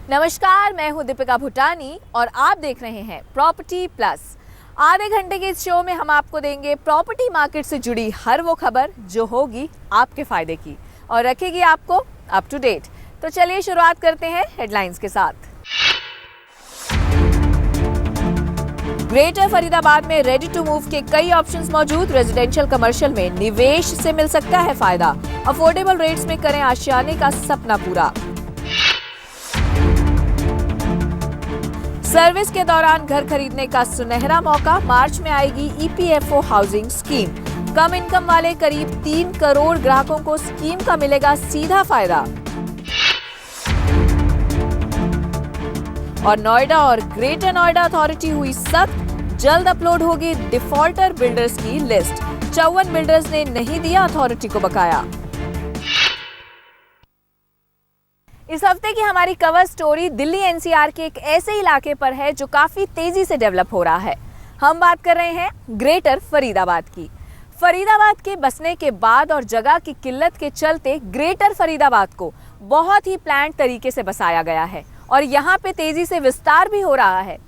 नमस्कार, मैं हूं दीपिका भूटानी और आप देख रहे हैं प्रॉपर्टी प्लस। आधे घंटे के इस शो में हम आपको देंगे प्रॉपर्टी मार्केट से जुड़ी हर वो खबर जो होगी आपके फायदे की और रखेगी आपको अप टू डेट। तो चलिए शुरुआत करते हैं हेडलाइंस के साथ। ग्रेटर फरीदाबाद में रेडी टू मूव के कई ऑप्शंस मौजूद। रेजिडेंशियल कमर्शियल में निवेश से मिल सकता है फायदा। अफोर्डेबल रेट्स में करें आशियाने का सपना पूरा। सर्विस के दौरान घर खरीदने का सुनहरा मौका। मार्च में आएगी ईपीएफओ हाउसिंग स्कीम। कम इनकम वाले करीब 3 करोड़ ग्राहकों को स्कीम का मिलेगा सीधा फायदा। और नोएडा और ग्रेटर नोएडा अथॉरिटी हुई सख्त, जल्द अपलोड होगी डिफॉल्टर बिल्डर्स की लिस्ट। 54 बिल्डर्स ने नहीं दिया अथॉरिटी को बकाया। इस हफ्ते की हमारी कवर स्टोरी दिल्ली एनसीआर के एक ऐसे इलाके पर है जो काफी तेजी से डेवलप हो रहा है। हम बात कर रहे हैं ग्रेटर फरीदाबाद की। फरीदाबाद के बसने के बाद और जगह की किल्लत के चलते ग्रेटर फरीदाबाद को बहुत ही प्लान्ड तरीके से बसाया गया है और यहाँ पे तेजी से विस्तार भी हो रहा है।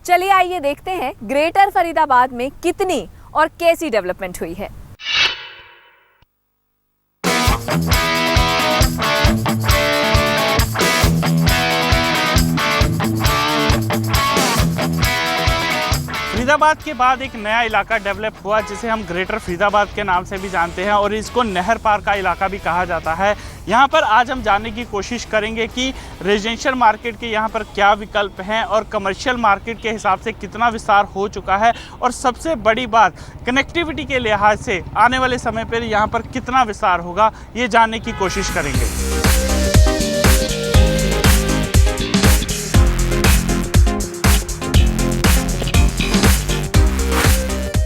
चलिए आइए देखते हैं ग्रेटर फरीदाबाद में कितनी और कैसी डेवलपमेंट हुई है। फरीदाबाद के बाद एक नया इलाका डेवलप हुआ जिसे हम ग्रेटर फरीदाबाद के नाम से भी जानते हैं और इसको नहर पार का इलाका भी कहा जाता है। यहाँ पर आज हम जानने की कोशिश करेंगे कि रेजिडेंशियल मार्केट के यहाँ पर क्या विकल्प हैं और कमर्शियल मार्केट के हिसाब से कितना विस्तार हो चुका है और सबसे बड़ी बात कनेक्टिविटी के लिहाज से आने वाले समय पर यहाँ पर कितना विस्तार होगा, ये जानने की कोशिश करेंगे।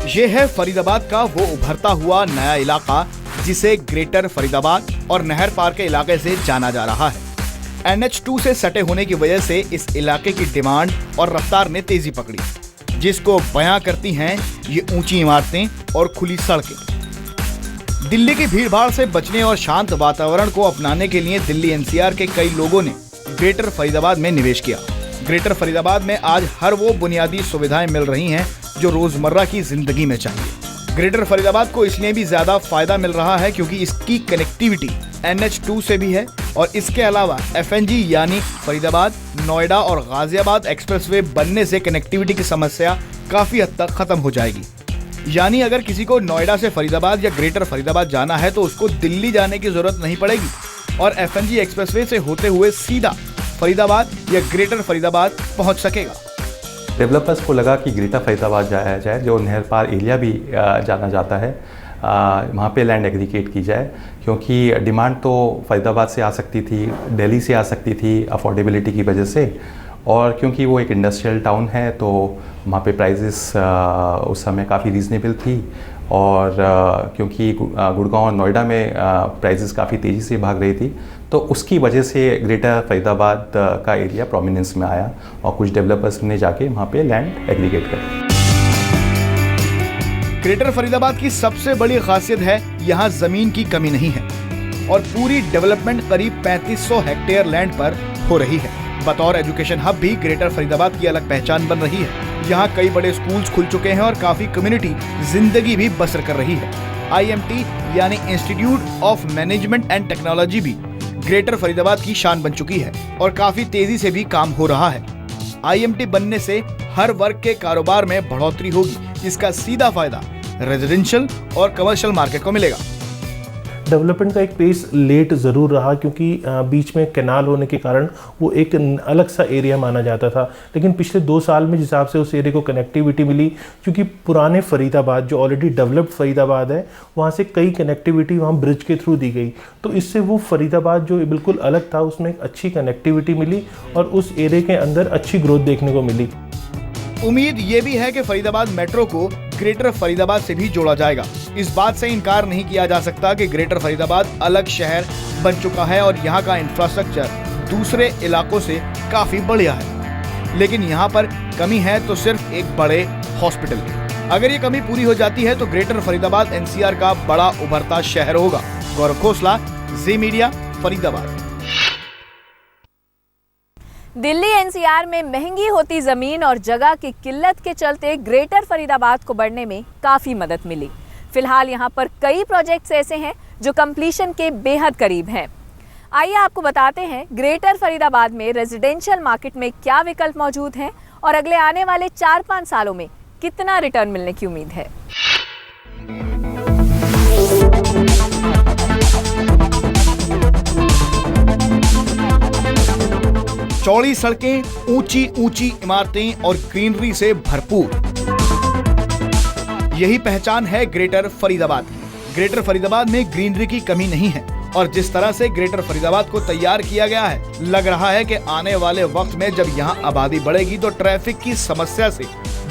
ये है फरीदाबाद का वो उभरता हुआ नया इलाका जिसे ग्रेटर फरीदाबाद और नहर पार के इलाके से जाना जा रहा है। NH2 से सटे होने की वजह से इस इलाके की डिमांड और रफ्तार ने तेजी पकड़ी, जिसको बयां करती हैं ये ऊंची इमारतें और खुली सड़कें। दिल्ली की भीड़भाड़ से बचने और शांत वातावरण को अपनाने के लिए दिल्ली एनसीआर के कई लोगों ने ग्रेटर फरीदाबाद में निवेश किया। ग्रेटर फरीदाबाद में आज हर वो बुनियादी सुविधाएं मिल रही हैं जो रोजमर्रा की जिंदगी में चाहिए। ग्रेटर फरीदाबाद को इसलिए भी ज्यादा फायदा मिल रहा है क्योंकि इसकी कनेक्टिविटी NH2 से भी है और इसके अलावा FNG यानी फरीदाबाद, नोएडा और गाजियाबाद एक्सप्रेसवे बनने से कनेक्टिविटी की समस्या काफी हद तक खत्म हो जाएगी। यानी अगर किसी को नोएडा से फरीदाबाद या ग्रेटर फरीदाबाद जाना है तो उसको दिल्ली जाने की जरूरत नहीं पड़ेगी और FNG एक्सप्रेसवे से होते हुए सीधा फरीदाबाद या ग्रेटर फरीदाबाद पहुंच सकेगा। डेवलपर्स को लगा कि ग्रेटर फरीदाबाद जाया जाए, जो नहर पार एरिया भी जाना जाता है, वहाँ पे लैंड एग्रीगेट की जाए क्योंकि डिमांड तो फरीदाबाद से आ सकती थी, दिल्ली से आ सकती थी अफोर्डेबिलिटी की वजह से, और क्योंकि वो एक इंडस्ट्रियल टाउन है तो वहाँ पे प्राइजेस उस समय काफ़ी रीज़नेबल थी और क्योंकि गुड़गांव और नोएडा में प्राइजेस काफ़ी तेज़ी से भाग रही थी तो उसकी वजह से ग्रेटर फरीदाबाद का एरिया प्रोमिनेंस में आया और कुछ डेवलपर्स ने जाके वहाँ पे लैंड एग्रीगेट कर। ग्रेटर फरीदाबाद की सबसे बड़ी खासियत है यहाँ जमीन की कमी नहीं है और पूरी डेवलपमेंट करीब 3500 हेक्टेयर लैंड पर हो रही है। बतौर एजुकेशन हब भी ग्रेटर फरीदाबाद की अलग पहचान बन रही है। यहाँ कई बड़े स्कूल्स खुल चुके हैं और काफी कम्युनिटी जिंदगी भी बसर कर रही है। IMT यानी institute of management and technology भी ग्रेटर फरीदाबाद की शान बन चुकी है और काफी तेजी से भी काम हो रहा है। IMT बनने से हर वर्ग के कारोबार में बढ़ोतरी होगी, जिसका सीधा फायदा रेजिडेंशियल और कमर्शियल मार्केट को मिलेगा। डेवलपमेंट का एक पेस लेट ज़रूर रहा क्योंकि बीच में कैनाल होने के कारण वो एक अलग सा एरिया माना जाता था, लेकिन पिछले 2 साल में जिस हिसाब से उस एरिया को कनेक्टिविटी मिली, क्योंकि पुराने फरीदाबाद जो ऑलरेडी डेवलप्ड फरीदाबाद है वहाँ से कई कनेक्टिविटी वहाँ ब्रिज के थ्रू दी गई, तो इससे वो फरीदाबाद जो बिल्कुल अलग था उसमें एक अच्छी कनेक्टिविटी मिली और उस एरिया के अंदर अच्छी ग्रोथ देखने को मिली। उम्मीद ये भी है कि फरीदाबाद मेट्रो को ग्रेटर फरीदाबाद से भी जोड़ा जाएगा। इस बात से इनकार नहीं किया जा सकता कि ग्रेटर फरीदाबाद अलग शहर बन चुका है और यहाँ का इंफ्रास्ट्रक्चर दूसरे इलाकों से काफी बढ़िया है, लेकिन यहाँ पर कमी है तो सिर्फ एक बड़े हॉस्पिटल की। अगर ये कमी पूरी हो जाती है तो ग्रेटर फरीदाबाद NCR का बड़ा उभरता शहर होगा। गौरव खोसला, जी मीडिया, फरीदाबाद। दिल्ली एनसीआर में महंगी होती जमीन और जगह की किल्लत के चलते ग्रेटर फरीदाबाद को बढ़ने में काफी मदद मिली। फिलहाल यहाँ पर कई प्रोजेक्ट्स ऐसे हैं जो कंप्लीशन के बेहद करीब हैं। आइए आपको बताते हैं ग्रेटर फरीदाबाद में रेजिडेंशियल मार्केट में क्या विकल्प मौजूद हैं और अगले आने वाले 4-5 सालों में कितना रिटर्न मिलने की उम्मीद है। चौड़ी सड़कें, ऊंची ऊंची इमारतें और ग्रीनरी से भरपूर, यही पहचान है ग्रेटर फरीदाबाद की। ग्रेटर फरीदाबाद में ग्रीनरी की कमी नहीं है और जिस तरह से ग्रेटर फरीदाबाद को तैयार किया गया है, लग रहा है कि आने वाले वक्त में जब यहाँ आबादी बढ़ेगी तो ट्रैफिक की समस्या से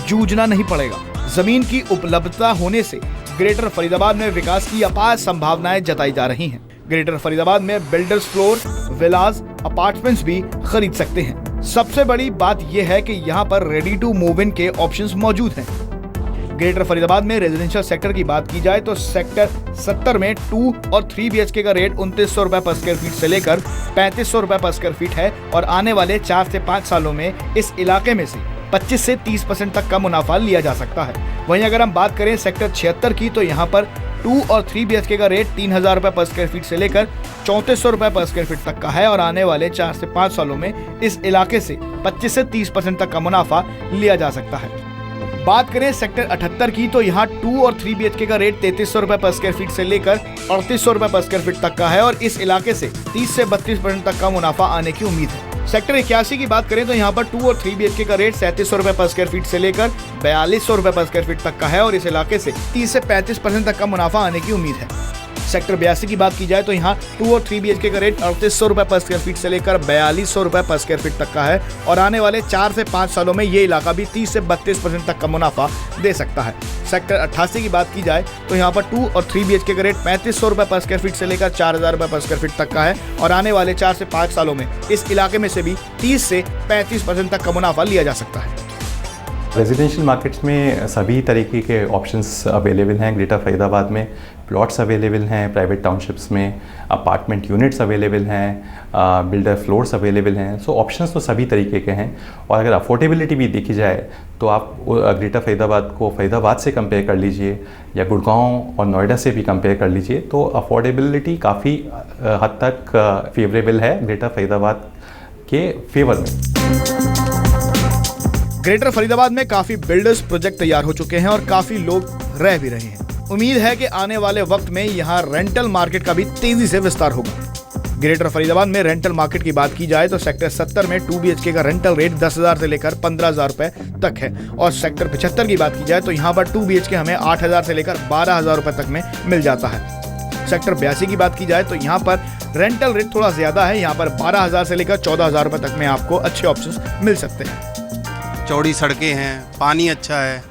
जूझना नहीं पड़ेगा। जमीन की उपलब्धता होने से ग्रेटर फरीदाबाद में विकास की अपार संभावनाएं जताई जा रही हैं। ग्रेटर फरीदाबाद में बिल्डर्स फ्लोर, विलास, अपार्टमेंट्स भी खरीद सकते हैं। सबसे बड़ी बात यह है कि यहाँ पर रेडी टू मूव इन के ऑप्शंस मौजूद हैं। ग्रेटर फरीदाबाद में रेजिडेंशियल सेक्टर की बात की जाए तो सेक्टर 70 में 2 और 3 BHK का रेट 2900 रुपए पर स्क्वायर फीट से लेकर 3500 रुपए पर स्क्वायर फीट है और आने वाले 4 से 5 सालों में इस इलाके में से 25 से 30% तक का मुनाफा लिया जा सकता है। वहीं अगर हम बात करें सेक्टर 76 की तो यहाँ पर 2 और 3 BHK का रेट 3000 रुपए पर स्क्वायर फीट से लेकर 3400 रुपए पर स्क्वायर फीट तक का है और आने वाले 4 से 5 सालों में इस इलाके से 25 से 30% तक का मुनाफा लिया जा सकता है। बात करें सेक्टर 78 की तो यहाँ 2 और 3 BHK का रेट 3300 रुपए पर स्क्वायर फीट से लेकर 3800 रुपए पर स्क्वायर फीट तक का है और इस इलाके से 30 से 32% तक का मुनाफा आने की उम्मीद है। सेक्टर 81 की बात करें तो यहाँ पर 2 और 3 BHK का रेट 3700 रुपए पर स्क्वायर फीट से लेकर 4200 रुपए पर स्क्वायर फीट तक का है और इस इलाके से 30 से 35% तक का मुनाफा आने की उम्मीद है। सेक्टर 82 की बात की जाए तो यहाँ 2 और 3 BHK का रेट 3800 रुपए पर स्क्वायर फीट से लेकर 4200 रुपए पर स्क्वायर फीट तक का है और आने वाले 4 से 5 सालों में ये इलाका भी 30 से 32% तक का मुनाफा दे सकता है। सेक्टर 88 की बात की जाए तो यहाँ पर 2 और 3 BHK का रेट 3500 रुपए पर स्क्वायर फीट से लेकर 4000 रुपए पर स्क्वायर फीट तक का है और आने वाले 4 से 5 सालों में इस इलाके में से भी 30 से 35% तक का मुनाफा लिया जा सकता है। रेजिडेंशियल मार्केट्स में सभी तरीके के ऑप्शंस अवेलेबल हैं। ग्रेटर फरीदाबाद में प्लॉट्स अवेलेबल हैं, प्राइवेट टाउनशिप्स में अपार्टमेंट यूनिट्स अवेलेबल हैं, बिल्डर फ्लोर्स अवेलेबल हैं। सो ऑप्शंस तो सभी तरीके के हैं और अगर अफोर्डेबिलिटी भी देखी जाए तो आप ग्रेटर फरीदाबाद को फरीदाबाद से कंपेयर कर लीजिए या गुड़गांव और नोएडा से भी कंपेयर कर लीजिए तो अफोर्डेबिलिटी काफ़ी हद तक फेवरेबल है ग्रेटर फरीदाबाद के फेवर में। ग्रेटर फरीदाबाद में काफी बिल्डर्स प्रोजेक्ट तैयार हो चुके हैं और काफी लोग रह भी रहे हैं। उम्मीद है कि आने वाले वक्त में यहाँ रेंटल मार्केट का भी तेजी से विस्तार होगा। ग्रेटर फरीदाबाद में रेंटल मार्केट की बात की जाए तो सेक्टर 70 में 2 BHK का रेंटल रेट 10,000 से लेकर 15,000 रुपए तक है और सेक्टर 75 की बात की जाए तो यहाँ पर 2 BHK हमें 8,000 से लेकर 12,000 रुपए तक में मिल जाता है। सेक्टर 82 की बात की जाए तो यहाँ पर रेंटल रेट थोड़ा ज्यादा है, यहाँ पर 12,000 से लेकर 14,000 रुपए तक में आपको अच्छे ऑप्शंस मिल सकते हैं। चौड़ी सड़कें हैं, पानी अच्छा है।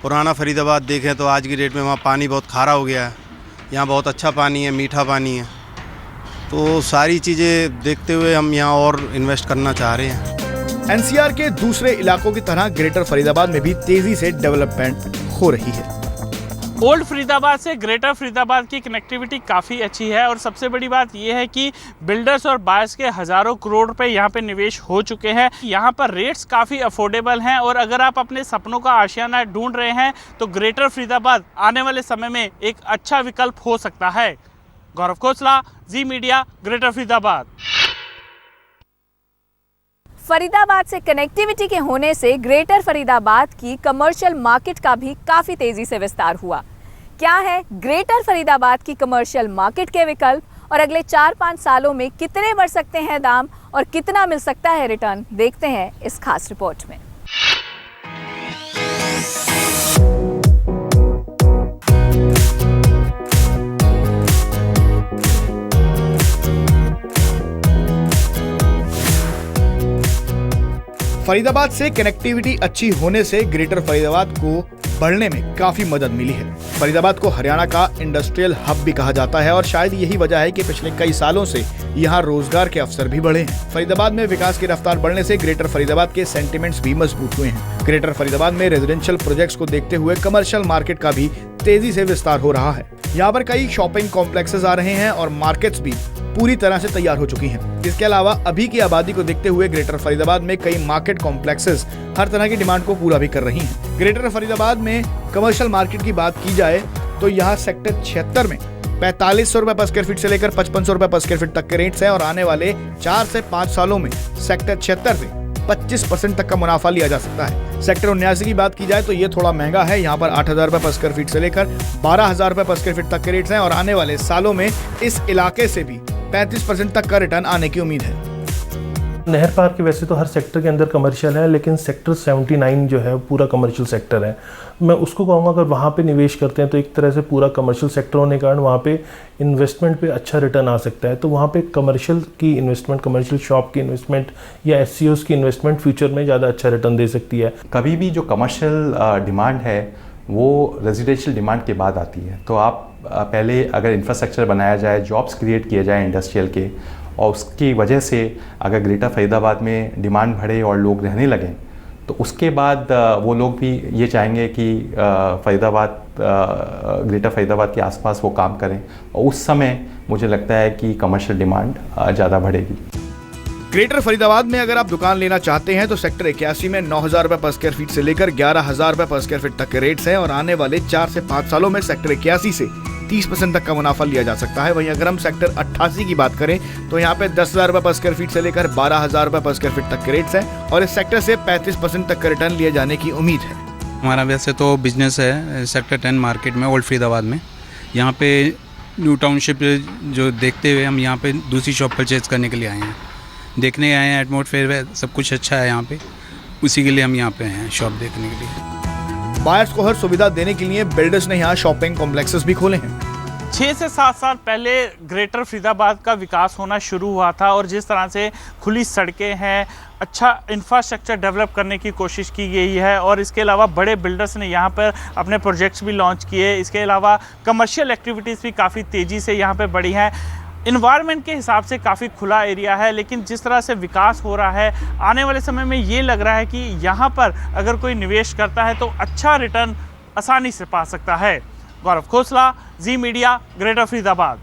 पुराना फरीदाबाद देखें तो आज की डेट में वहाँ पानी बहुत खारा हो गया है, यहाँ बहुत अच्छा पानी है, मीठा पानी है। तो सारी चीज़ें देखते हुए हम यहाँ और इन्वेस्ट करना चाह रहे हैं। एनसीआर के दूसरे इलाकों की तरह ग्रेटर फरीदाबाद में भी तेजी से डेवलपमेंट हो रही है। ओल्ड फरीदाबाद से ग्रेटर फरीदाबाद की कनेक्टिविटी काफ़ी अच्छी है और सबसे बड़ी बात यह है कि बिल्डर्स और बायर्स के हज़ारों करोड़ रुपए यहाँ पे निवेश हो चुके हैं। यहाँ पर रेट्स काफ़ी अफोर्डेबल हैं और अगर आप अपने सपनों का आशियाना ढूंढ रहे हैं तो ग्रेटर फरीदाबाद आने वाले समय में एक अच्छा विकल्प हो सकता है। गौरव खोसला, जी मीडिया, ग्रेटर फरीदाबाद। फरीदाबाद से कनेक्टिविटी के होने से ग्रेटर फरीदाबाद की कमर्शियल मार्केट का भी काफी तेजी से विस्तार हुआ। क्या है ग्रेटर फरीदाबाद की कमर्शियल मार्केट के विकल्प और अगले 4-5 सालों में कितने बढ़ सकते हैं दाम और कितना मिल सकता है रिटर्न, देखते हैं इस खास रिपोर्ट में। फरीदाबाद से कनेक्टिविटी अच्छी होने से ग्रेटर फरीदाबाद को बढ़ने में काफी मदद मिली है। फरीदाबाद को हरियाणा का इंडस्ट्रियल हब भी कहा जाता है और शायद यही वजह है कि पिछले कई सालों से यहाँ रोजगार के अवसर भी बढ़े हैं। फरीदाबाद में विकास की रफ्तार बढ़ने से ग्रेटर फरीदाबाद के सेंटिमेंट्स भी मजबूत हुए हैं। ग्रेटर फरीदाबाद में रेजिडेंशियल प्रोजेक्ट्स को देखते हुए कमर्शियल मार्केट का भी तेजी से विस्तार हो रहा है। यहाँ पर कई शॉपिंग कॉम्प्लेक्सेस आ रहे हैं और मार्केट्स भी पूरी तरह से तैयार हो चुकी हैं। इसके अलावा अभी की आबादी को देखते हुए ग्रेटर फरीदाबाद में कई मार्केट कॉम्प्लेक्सेस हर तरह की डिमांड को पूरा भी कर रही हैं। ग्रेटर फरीदाबाद में कमर्शियल मार्केट की बात की जाए तो यहाँ सेक्टर 76 में 4500 रुपए पर स्क्वायर फीट से लेकर 5500 रुपए पर स्क्वायर फीट तक के रेट्स हैं और आने वाले 4 से 5 सालों में सेक्टर 76 से 25% तक का मुनाफा लिया जा सकता है। सेक्टर 79 की बात की जाए तो ये थोड़ा महंगा है। यहाँ पर 8000 रुपए पर स्क्वायर फीट से लेकर 12000 रुपए पर स्क्वायर फीट तक के रेट्स हैं और आने वाले सालों में इस इलाके से भी 35% तक का रिटर्न आने की उम्मीद है। नहर पार्क के वैसे तो हर सेक्टर के अंदर कमर्शियल है, लेकिन सेक्टर 79 जो है पूरा कमर्शियल सेक्टर है। मैं उसको कहूँगा अगर वहाँ पे निवेश करते हैं तो एक तरह से पूरा कमर्शियल सेक्टर होने के कारण वहाँ पे इन्वेस्टमेंट पे अच्छा रिटर्न आ सकता है। तो वहाँ पे कमर्शियल की इन्वेस्टमेंट, कमर्शियल शॉप की इन्वेस्टमेंट या SCOs की इन्वेस्टमेंट फ्यूचर में ज़्यादा अच्छा रिटर्न दे सकती है। कभी भी जो कमर्शियल डिमांड है वो रेजिडेंशियल डिमांड के बाद आती है। तो आप पहले अगर इंफ्रास्ट्रक्चर बनाया जाए, जॉब्स क्रिएट किए जाए इंडस्ट्रियल के, और उसकी वजह से अगर ग्रेटर फरीदाबाद में डिमांड बढ़े और लोग रहने लगें तो उसके बाद वो लोग भी ये चाहेंगे कि ग्रेटर फरीदाबाद के आसपास वो काम करें और उस समय मुझे लगता है कि कमर्शियल डिमांड ज़्यादा बढ़ेगी। ग्रेटर फरीदाबाद में अगर आप दुकान लेना चाहते हैं तो सेक्टर 81 में 9000 रुपए पर स्क्वायर फीट से लेकर 11000 रुपए पर स्क्वायर फीट तक के रेट्स हैं और आने वाले 4 से 5 सालों में सेक्टर 81 से 30% तक का मुनाफा लिया जा सकता है। वहीं अगर हम सेक्टर 88 की बात करें तो यहाँ पे 10,000 रुपए पर स्क्वायर फीट से लेकर 12,000 रुपए पर स्क्वायर फीट तक के रेट्स हैं और इस सेक्टर से 35% तक का रिटर्न लिए जाने की उम्मीद है। हमारा वैसे तो बिजनेस है सेक्टर 10 मार्केट में, ओल्ड फरीदाबाद में। यहाँ पे न्यू टाउनशिप जो देखते हुए हम यहाँ पे दूसरी शॉप परचेज करने के लिए आए हैं, देखने आए हैं। एटमॉस्फेयर सब कुछ अच्छा है यहाँ पे, उसी के लिए हम यहाँ पे आए हैं शॉप देखने के लिए। बायर्स को हर सुविधा देने के लिए बिल्डर्स ने यहाँ शॉपिंग कॉम्प्लेक्सेस भी खोले हैं। 6 से 7 साल पहले ग्रेटर फरीदाबाद का विकास होना शुरू हुआ था और जिस तरह से खुली सड़कें हैं, अच्छा इंफ्रास्ट्रक्चर डेवलप करने की कोशिश की गई है और इसके अलावा बड़े बिल्डर्स ने यहाँ पर अपने प्रोजेक्ट्स भी लॉन्च किए। इसके अलावा कमर्शियल एक्टिविटीज़ भी काफ़ी तेज़ी से यहाँ पर बढ़ी हैं। इन्वायरमेंट के हिसाब से काफ़ी खुला एरिया है, लेकिन जिस तरह से विकास हो रहा है आने वाले समय में ये लग रहा है कि यहाँ पर अगर कोई निवेश करता है तो अच्छा रिटर्न आसानी से पा सकता है। गौरव खोसला, जी मीडिया, ग्रेटर फरीदाबाद।